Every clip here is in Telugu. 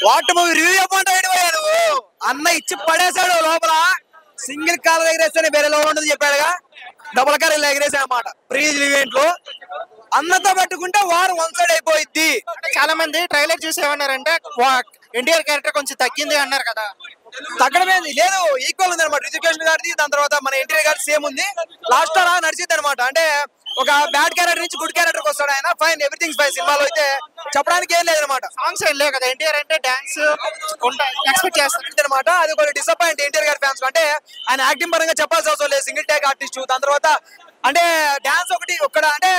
వాట్ మూవీ రివ్యూ చెప్పంటాడు నువ్వు అన్న ఇచ్చి పడేశాడు లోపల సింగిల్ కాల్ ఎగరేస్తేనే వేరే లో ఉండదు చెప్పాడుగా డబుల్ కార్ ఎగరేసా అన్నమాట ప్రీ ఈవెంట్ లో అన్నతో పెట్టుకుంటే వారు వన్ సైడ్ అయిపోయింది. చాలా మంది ట్రైలర్ చూసి ఏమన్నారంటే ఎన్టీఆర్ క్యారెక్టర్ కొంచెం తగ్గింది అన్నారు కదా. తగ్గడమే లేదు, ఈక్వల్ ఉంది అనమాట. రిజికేషన్ గారిది దాని తర్వాత మన ఎన్టీఆర్ గారి సేమ్ ఉంది. లాస్ట్ అలా నడిచింది అనమాట. అంటే ఒక బ్యాడ్ క్యారెక్టర్ నుంచి గుడ్ క్యారెక్టర్ వస్తాడు ఆయన. Fine, everything fine. సినిమాలో అయితే చెప్పడానికి ఏం లేదనమాట. సాంగ్స్ ఏం లేవు కదా. ఎన్టీఆర్ అంటే డాన్స్ ఎక్స్పెక్ట్ చేస్తారు అనమాట. అది కొంచెం డిసప్పాయింట్ ఎన్టీఆర్ గారి ఫ్యాన్స్. అంటే ఆయన యాక్టింగ్ పరంగా చెప్పాల్సిన అవసరం లేదు, సింగిల్ టేక్ ఆర్టిస్ట్. దాని తర్వాత అంటే డాన్స్ ఒకటి ఒక్కడ అంటే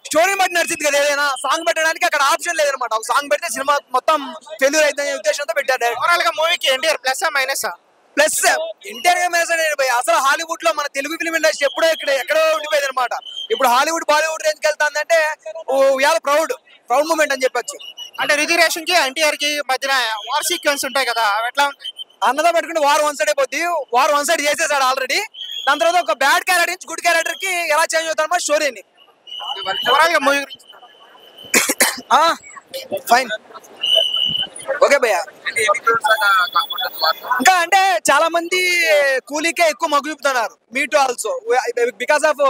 స్టోరీ బట్టి నడిచింది కదా. ఏదైనా సాంగ్ పెట్టడానికి అక్కడ ఆప్షన్ లేదనమాట. ఒక సాంగ్ పెడితే సినిమా మొత్తం ఫెయిల్యూర్ అవుతుందనే ఉద్దేశంతో పెట్టారు. ఓవరాల్ గా మూవీకి NTR plus minus plus NTR minus అసలు హాలీవుడ్ లో మన తెలుగు ఫిల్మ్ ఇండస్ట్రీ ఎక్కడో ఉండిపోయింది అనమాట. ఇప్పుడు హాలీవుడ్ బాలీవుడ్ రేంజ్కి వెళ్తాందంటే ఇవాళ ప్రౌడ్ మూమెంట్ అని చెప్పొచ్చు. అంటే రిజర్వేషన్ కి ఎన్టీఆర్ కి మధ్యన వార్ సీక్వెన్స్ ఉంటాయి కదా, అవి ఎట్లా అన్నదా పెట్టుకుంటే వార్ వన్ సైడ్ అయిపోద్ది. వార్ వన్ సైడ్ చేసేసాడు ఆల్రెడీ. దాని తర్వాత ఒక బ్యాడ్ క్యారెక్టర్ నుంచి గుడ్ క్యారెక్టర్ కి ఎలా చేంజ్ అవుతారో స్టోరీని. మూవీ ఫైన్, ఓకే భయ్యా. ఇంకా అంటే చాలా మంది కూలీకే ఎక్కువ మగ్గు చూపుతున్నారు. Me to also because of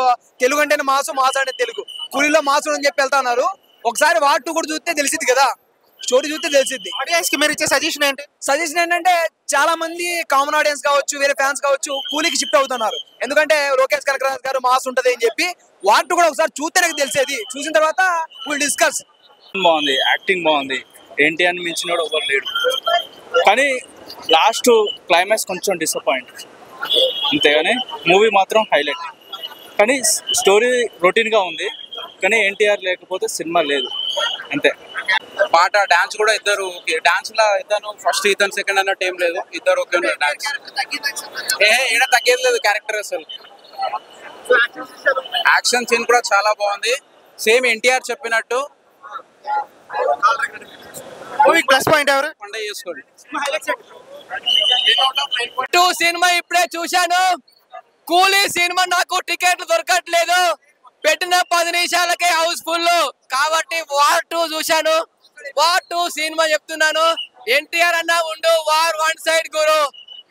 Telugu అంటేనే మాసు అంటే తెలుగు కూలీలో మాసు అని చెప్పి వెళ్తున్నారు. ఒకసారి వార్ 2 కూడా చూస్తే తెలిసింది కదా, స్టోరీ చూస్తే తెలిసింది. ఆడియన్స్ కి మీరు ఇచ్చే సజెషన్ ఏంటి? సజెషన్ ఏంటంటే చాలా మంది కామన్ ఆడియన్స్ కావచ్చు, వేరే ఫ్యాన్స్ కావచ్చు, కూలీకి షిఫ్ట్ అవుతున్నారు. ఎందుకంటే లోకేష్ కనకరాజ్ గారు మాస్ ఉంటది అని చెప్పి వార్ 2 కూడా ఒకసారి చూస్తే నాకు తెలిసేది. చూసిన తర్వాత విల్ డిస్కస్. బాగుంది, యాక్టింగ్ బాగుంది. ఎన్టీఆర్ మించినోడు ఎవరు లేడు. కానీ లాస్ట్ క్లైమాక్స్ కొంచెం డిసప్పాయింట్ అంతేగాని మూవీ మాత్రం హైలైట్. కానీ స్టోరీ రొటీన్గా ఉంది. కానీ ఎన్టీఆర్ లేకపోతే సినిమా లేదు అంతే. పాట డాన్స్ కూడా ఇద్దరు ఓకే. డాన్స్ లా ఇద్దరు ఫస్ట్ ఇతను సెకండ్ అన్నట్టు ఏం లేదు, ఇద్దరు ఓకే డాన్స్. ఏడా తగ్గేది లేదు క్యారెక్టర్ అసలు. యాక్షన్ సీన్ కూడా చాలా బాగుంది. సేమ్ ఎన్టీఆర్ చెప్పినట్టు. మూవీ ప్లస్ పాయింట్ ఎవరు? పండుగ చేసుకోండి. సినిమా ఇప్పుడే చూశాను. కూలీ సినిమా నాకు టికెట్లు దొరకట్లేదు. పెట్టిన 10 నిమిషాలకే హౌస్ ఫుల్ కాబట్టి వార్ 2 చూశాను. వార్ 2 సినిమా చెప్తున్నాను. ఎన్టీఆర్ అన్న ఉండు, వార్ వన్ సైడ్ గురు,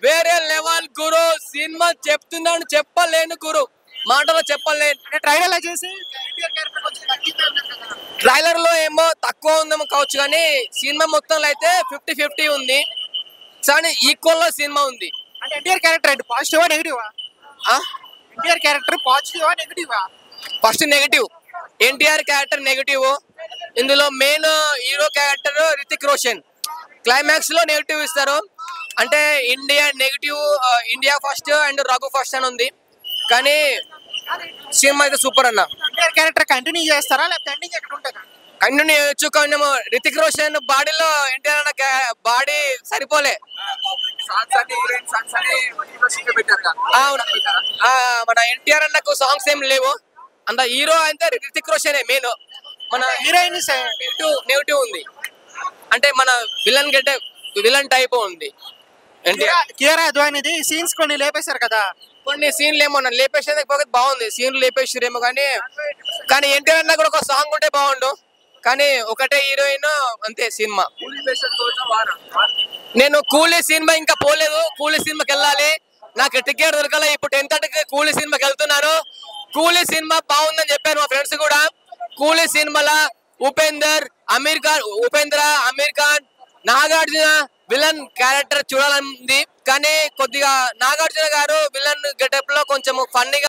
వేరే లెవెల్ గురు. సినిమా చెప్తున్నాను, చెప్పలేను గురు, మాటలో చెప్పలేను. ట్రైలర్ చూసి ట్రైలర్ లో ఏమో తక్కువ ఉందేమో కావచ్చు, కానీ సినిమా మొత్తంలో అయితే 50-50 ఉంది. కానీ ఈక్వల్ లో సినిమా ఉంది. అంటే ఎన్టీఆర్ క్యారెక్టర్ అంటే పాజిటివా నెగిటివా? ఎన్టీఆర్ క్యారెక్టర్ పాజిటివా నెగిటివా? First negative. NTR character negative. ఇందులో main hero character Hrithik Roshan. Climax లో నెగిటివ్ ఇస్తారు. అంటే India first and Raghu first అని ఉంది. కానీ సినిమా అయితే సూపర్ అన్న. ఎన్టీఆర్ క్యారెక్టర్ కంటిన్యూ చేస్తారా లేకపోతే ఎండింగ్ ఎక్కడ ఉంటుందా? కంటిన్యూ చేయొచ్చు. కానీ రితిక్ రోషన్ బాడీలో ఎన్టీఆర్ అన్న బాడీ సరిపోలే. అవును, మన ఎన్టీఆర్ అన్నకు సాంగ్స్ ఏం లేవు. అంత హీరో అయితే రితిక్ రోషన్ మెయిన్. మన హీరోయిన్ నెగిటివ్ ఉంది. అంటే మన విలన్ టైప్ ఉంది. కియారా అద్వానీది సీన్స్ కొన్ని లేపేశారు కదా. కొన్ని సీన్లు ఏమో లేపేసేది బాగుంది. సీన్లు లేపేసారేమో కానీ ఎన్టీఆర్ అన్న కూడా ఒక సాంగ్ ఉంటే బాగుండు. కానీ ఒకటే హీరోయిన్ అంతే సినిమా. నేను కూలీ సినిమా ఇంకా పోలేదు. కూలీ సినిమాకి వెళ్ళాలి. నాకు టికెట్ దొరకాలి. ఇప్పుడు 10:30కి కూలీ సినిమాకి వెళ్తున్నాను. కూలీ సినిమా బాగుందని చెప్పారు మా ఫ్రెండ్స్ కూడా. కూలీ సినిమాలో ఉపేంద్ర, అమీర్ ఖాన్, నాగార్జున విలన్ క్యారెక్టర్ చూడాలని ఉంది. కానీ కొద్దిగా నాగార్జున గారు విలన్ గెటప్ లో కొంచెం ఫన్నీగా